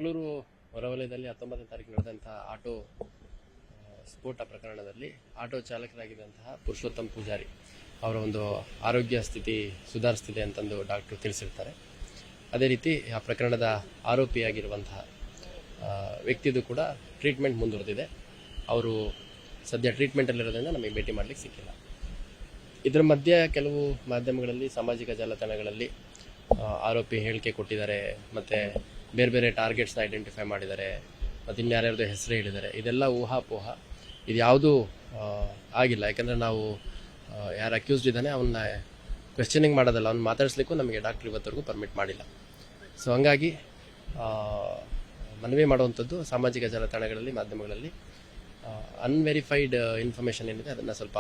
ಮಂಗಳೂರು ಹೊರವಲಯದಲ್ಲಿ 19ನೇ ತಾರೀಕು ನಡೆದಂತಹ ಆಟೋ ಸ್ಫೋಟ ಪ್ರಕರಣದಲ್ಲಿ ಆಟೋ ಚಾಲಕರಾಗಿದ್ದಂತಹ ಪುರುಷೋತ್ತಮ್ ಪೂಜಾರಿ ಅವರ ಒಂದು ಆರೋಗ್ಯ ಸ್ಥಿತಿ ಸುಧಾರಿಸ್ತಿದೆ ಅಂತಂದು ಡಾಕ್ಟರ್ ತಿಳಿಸಿರ್ತಾರೆ. ಅದೇ ರೀತಿ ಆ ಪ್ರಕರಣದ ಆರೋಪಿಯಾಗಿರುವಂತಹ ವ್ಯಕ್ತಿದು ಕೂಡ ಟ್ರೀಟ್ಮೆಂಟ್ ಮುಂದುವರೆದಿದೆ. ಅವರು ಸದ್ಯ ಟ್ರೀಟ್ಮೆಂಟಲ್ಲಿರೋದ್ರಿಂದ ನಮಗೆ ಭೇಟಿ ಮಾಡಲಿಕ್ಕೆ ಸಿಕ್ಕಿಲ್ಲ. ಇದರ ಮಧ್ಯೆ ಕೆಲವು ಮಾಧ್ಯಮಗಳಲ್ಲಿ, ಸಾಮಾಜಿಕ ಜಾಲತಾಣಗಳಲ್ಲಿ ಆರೋಪಿ ಹೇಳಿಕೆ ಕೊಟ್ಟಿದ್ದಾರೆ, ಮತ್ತು ಬೇರೆ ಬೇರೆ ಟಾರ್ಗೆಟ್ಸ್ನ ಐಡೆಂಟಿಫೈ ಮಾಡಿದ್ದಾರೆ, ಮತ್ತು ಇನ್ಯಾರ್ಯಾರ್ದು ಹೆಸರು ಹೇಳಿದ್ದಾರೆ. ಇದೆಲ್ಲ ಊಹಾಪೋಹ, ಇದು ಯಾವುದೂ ಆಗಿಲ್ಲ. ಯಾಕಂದರೆ ನಾವು ಯಾರು ಅಕ್ಯೂಸ್ಡ್ ಇದ್ದಾನೆ ಅವನ್ನ ಕ್ವೆಶ್ಚನಿಂಗ್ ಮಾಡೋದಲ್ಲ, ಅವ್ನು ಮಾತಾಡಿಸ್ಲಿಕ್ಕೂ ನಮಗೆ ಡಾಕ್ಟ್ರ್ ಇವತ್ತರೆಗೂ ಪರ್ಮಿಟ್ ಮಾಡಿಲ್ಲ. ಸೊ ಹಂಗಾಗಿ ಮನವಿ ಮಾಡುವಂಥದ್ದು ಸಾಮಾಜಿಕ ಜಾಲತಾಣಗಳಲ್ಲಿ, ಮಾಧ್ಯಮಗಳಲ್ಲಿ ಅನ್ವೆರಿಫೈಡ್ ಇನ್ಫಾರ್ಮೇಷನ್ ಏನಿದೆ ಅದನ್ನು ಸ್ವಲ್ಪ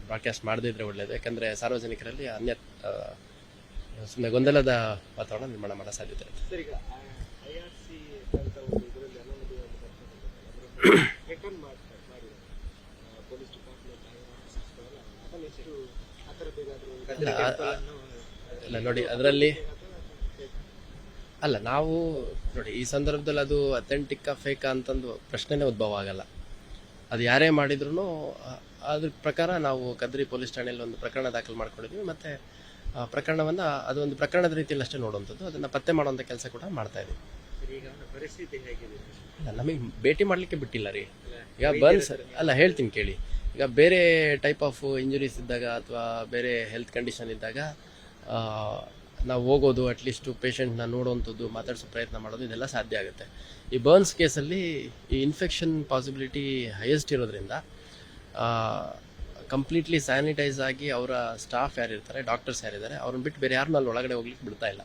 ಬ್ರಾಡ್ಕಾಸ್ಟ್ ಮಾಡದೇ ಇದ್ರೆ ಒಳ್ಳೆಯದು. ಯಾಕಂದರೆ ಸಾರ್ವಜನಿಕರಲ್ಲಿ ಸುಮ್ಮನೆ ಗೊಂದಲದ ವಾತಾವರಣ ನಿರ್ಮಾಣ ಮಾಡೋ ಸಾಧ್ಯತೆ ಇರುತ್ತೆ. ಇಲ್ಲ ನೋಡಿ, ಅದರಲ್ಲಿ ಅಲ್ಲ, ನಾವು ನೋಡಿ ಈ ಸಂದರ್ಭದಲ್ಲಿ ಅದು ಅಥೆಂಟಿಕ್ಕಾ ಫೇಕಾ ಅಂತಂದು ಪ್ರಶ್ನೆನೇ ಉದ್ಭವ ಆಗಲ್ಲ. ಅದು ಯಾರೇ ಮಾಡಿದ್ರು ಅದ್ರ ಪ್ರಕಾರ ನಾವು ಕದ್ರಿ ಪೊಲೀಸ್ ಠಾಣೆಯಲ್ಲಿ ಒಂದು ಪ್ರಕರಣ ದಾಖಲು ಮಾಡ್ಕೊಂಡಿದ್ವಿ. ಮತ್ತು ಪ್ರಕರಣವನ್ನು ಅದು ಒಂದು ಪ್ರಕರಣದ ರೀತಿಯಲ್ಲಿ ಅಷ್ಟೇ ನೋಡುವಂಥದ್ದು, ಅದನ್ನು ಪತ್ತೆ ಮಾಡುವಂಥ ಕೆಲಸ ಕೂಡ ಮಾಡ್ತಾ ಇದ್ದೀವಿ. ಇಲ್ಲ, ನಮಗೆ ಭೇಟಿ ಮಾಡಲಿಕ್ಕೆ ಬಿಟ್ಟಿಲ್ಲ ರೀ. ಈಗ ಬರ್ನ್ಸ್ ಅಲ್ಲ, ಹೇಳ್ತೀನಿ ಕೇಳಿ. ಈಗ ಬೇರೆ ಟೈಪ್ ಆಫ್ ಇಂಜುರೀಸ್ ಇದ್ದಾಗ ಅಥವಾ ಬೇರೆ ಹೆಲ್ತ್ ಕಂಡೀಷನ್ ಇದ್ದಾಗ ನಾವು ಹೋಗೋದು, ಅಟ್ಲೀಸ್ಟು ಪೇಷಂಟ್ನ ನೋಡುವಂಥದ್ದು, ಮಾತಾಡಿಸೋ ಪ್ರಯತ್ನ ಮಾಡೋದು, ಇದೆಲ್ಲ ಸಾಧ್ಯ ಆಗುತ್ತೆ. ಈ ಬರ್ನ್ಸ್ ಕೇಸಲ್ಲಿ ಈ ಇನ್ಫೆಕ್ಷನ್ ಪಾಸಿಬಿಲಿಟಿ ಹೈಯೆಸ್ಟ್ ಇರೋದ್ರಿಂದ ಕಂಪ್ಲೀಟ್ಲಿ ಸ್ಯಾನಿಟೈಸ್ ಆಗಿ ಅವರ ಸ್ಟಾಫ್ ಯಾರಿರ್ತಾರೆ, ಡಾಕ್ಟರ್ಸ್ ಯಾರಿದ್ದಾರೆ, ಅವ್ರನ್ನ ಬಿಟ್ಟು ಬೇರೆ ಯಾರನ್ನೂ ಅಲ್ಲಿ ಒಳಗಡೆ ಹೋಗ್ಲಿಕ್ಕೆ ಬಿಡ್ತಾ ಇಲ್ಲ.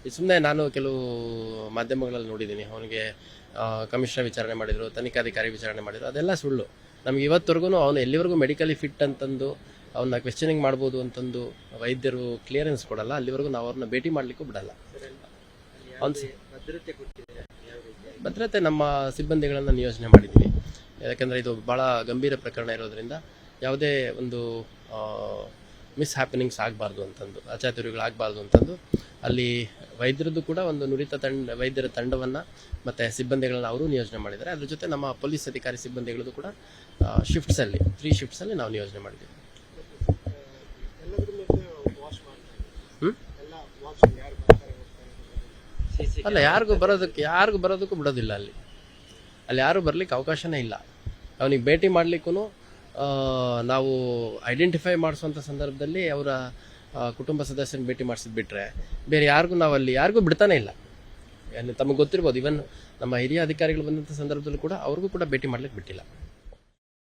ಇದು ಸುಮ್ಮನೆ ನಾನು ಕೆಲವು ಮಾಧ್ಯಮಗಳಲ್ಲಿ ನೋಡಿದ್ದೀನಿ, ಅವನಿಗೆ ಕಮಿಷನರ್ ವಿಚಾರಣೆ ಮಾಡಿದರು, ತನಿಖಾಧಿಕಾರಿ ವಿಚಾರಣೆ ಮಾಡಿದರು, ಅದೆಲ್ಲ ಸುಳ್ಳು. ನಮ್ಗೆ ಇವತ್ತರೆಗೂ ಅವನು ಎಲ್ಲಿವರೆಗೂ ಮೆಡಿಕಲಿ ಫಿಟ್ ಅಂತಂದು ಅವನ್ನ ಕ್ವೆಶ್ಚನಿಂಗ್ ಮಾಡ್ಬೋದು ಅಂತಂದು ವೈದ್ಯರು ಕ್ಲಿಯರೆನ್ಸ್ ಕೊಡಲ್ಲ, ಅಲ್ಲಿವರೆಗೂ ನಾವು ಅವ್ರನ್ನ ಭೇಟಿ ಮಾಡಲಿಕ್ಕೂ ಬಿಡಲ್ಲ. ಭದ್ರತೆ ನಮ್ಮ ಸಿಬ್ಬಂದಿಗಳನ್ನು ನಿಯೋಜನೆ ಮಾಡಿದ್ದೀವಿ. ಯಾಕಂದರೆ ಇದು ಭಾಳ ಗಂಭೀರ ಪ್ರಕರಣ ಇರೋದ್ರಿಂದ ಯಾವುದೇ ಒಂದು ಮಿಸ್ ಹ್ಯಾಪನಿಂಗ್ಸ್ ಆಗಬಾರ್ದು ಅಂತಂದು, ಅಚಾತುರ್ಯಗಳಾಗಬಾರ್ದು ಅಂತಂದು ಅಲ್ಲಿ ವೈದ್ಯರದ್ದು ಕೂಡ ಒಂದು ನುರಿತ ವೈದ್ಯರ ತಂಡವನ್ನು ಮತ್ತು ಸಿಬ್ಬಂದಿಗಳನ್ನು ಅವರು ನಿಯೋಜನೆ ಮಾಡಿದ್ದಾರೆ. ಅದ್ರ ಜೊತೆ ನಮ್ಮ ಪೊಲೀಸ್ ಅಧಿಕಾರಿ ಸಿಬ್ಬಂದಿಗಳದ್ದು ಕೂಡ ಶಿಫ್ಟ್ಸಲ್ಲಿ 3 ಶಿಫ್ಟ್ಸಲ್ಲಿ ನಾವು ನಿಯೋಜನೆ ಮಾಡಿದ್ದೀವಿ. ಅಲ್ಲ, ಯಾರಿಗೂ ಬರೋದಕ್ಕೂ ಬಿಡೋದಿಲ್ಲ. ಅಲ್ಲಿ ಯಾರು ಬರಲಿಕ್ಕೆ ಅವಕಾಶನೇ ಇಲ್ಲ. ಅವನಿಗೆ ಭೇಟಿ ಮಾಡಲಿಕ್ಕೂ ನಾವು ಐಡೆಂಟಿಫೈ ಮಾಡಿಸುವಂಥ ಸಂದರ್ಭದಲ್ಲಿ ಅವರ ಕುಟುಂಬ ಸದಸ್ಯನ ಭೇಟಿ ಮಾಡಿಸಿದ್ ಬಿಟ್ಟರೆ ಬೇರೆ ಯಾರಿಗೂ ಬಿಡ್ತಾನೆ ಇಲ್ಲ. ತಮಗೆ ಗೊತ್ತಿರ್ಬೋದು, ಇವನ್ ನಮ್ಮ ಹಿರಿಯ ಅಧಿಕಾರಿಗಳು ಬಂದಂಥ ಸಂದರ್ಭದಲ್ಲೂ ಕೂಡ ಅವ್ರಿಗೂ ಕೂಡ ಭೇಟಿ ಮಾಡ್ಲಿಕ್ಕೆ ಬಿಟ್ಟಿಲ್ಲ.